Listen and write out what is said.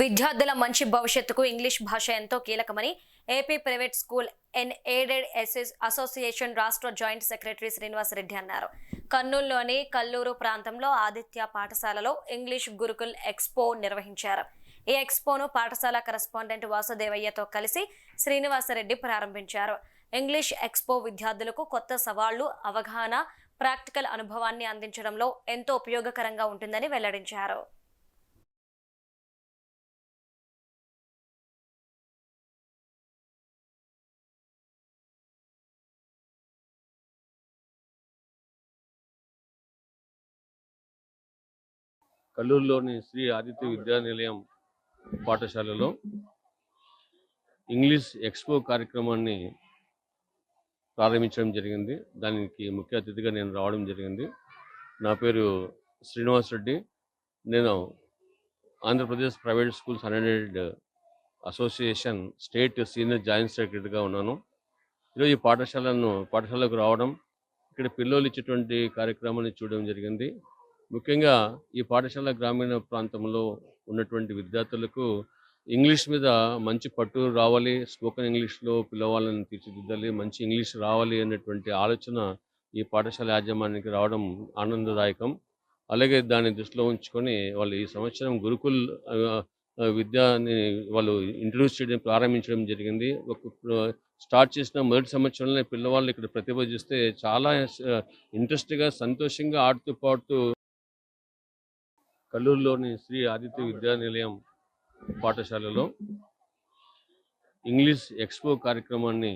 విద్యార్థుల మంచి భవిష్యత్తుకు ఇంగ్లీష్ భాష ఎంతో కీలకమని AP private school and aided association రాష్ట్ర జాయింట్ సెక్రటరీ శ్రీనివాసరెడ్డి అన్నారు. కర్నూలులోని కల్లూరు ప్రాంతంలో ఆదిత్య పాఠశాలలో ఇంగ్లీష్ గురుకుల్ ఎక్స్పో నిర్వహించారు. ఈ ఎక్స్పోను పాఠశాల కరెస్పాండెంట్ వాసుదేవయ్యతో కలిసి శ్రీనివాసరెడ్డి ప్రారంభించారు. ఇంగ్లీష్ ఎక్స్పో విద్యార్థులకు కొత్త సవాళ్లు, అవగాహన, ప్రాక్టికల్ అనుభవాన్ని అందించడంలో ఎంతో ఉపయోగకరంగా ఉంటుందని వెల్లడించారు. కల్లూరులోని శ్రీ ఆదిత్య విద్యా నిలయం పాఠశాలలో ఇంగ్లీష్ ఎక్స్పో కార్యక్రమాన్ని ప్రారంభించడం జరిగింది. దానికి ముఖ్య అతిథిగా నేను రావడం జరిగింది. నా పేరు శ్రీనివాస్ రెడ్డి. నేను Andhra Pradesh private schools unaided association state senior joint సెక్రటరీగా ఉన్నాను. ఈరోజు ఈ పాఠశాలకు రావడం, ఇక్కడ పిల్లలు ఇచ్చేటువంటి కార్యక్రమాన్ని చూడడం జరిగింది. ముఖ్యంగా ఈ పాఠశాల గ్రామీణ ప్రాంతంలో ఉన్నటువంటి విద్యార్థులకు ఇంగ్లీష్ మీద మంచి పట్టు రావాలి, స్పోకెన్ ఇంగ్లీష్లో పిల్లవాళ్ళని తీర్చిదిద్దాలి, మంచి ఇంగ్లీష్ రావాలి అనేటువంటి ఆలోచన ఈ పాఠశాల యాజమాన్యానికి రావడం ఆనందదాయకం. అలాగే దాన్ని దృష్టిలో ఉంచుకొని వాళ్ళు ఈ సంవత్సరం గురుకుల్ విద్యని వాళ్ళు ఇంట్రడ్యూస్ చేయడం ప్రారంభించడం జరిగింది. స్టార్ట్ చేసిన మొదటి సంవత్సరంలో పిల్లవాళ్ళు ఇక్కడ ప్రతిభ చూస్తే చాలా ఇంట్రెస్ట్గా, సంతోషంగా ఆడుతూ పాడుతూ కల్లూరులోని శ్రీ ఆదిత్య విద్యా నిలయం పాఠశాలలో ఇంగ్లీష్ ఎక్స్పో కార్యక్రమాన్ని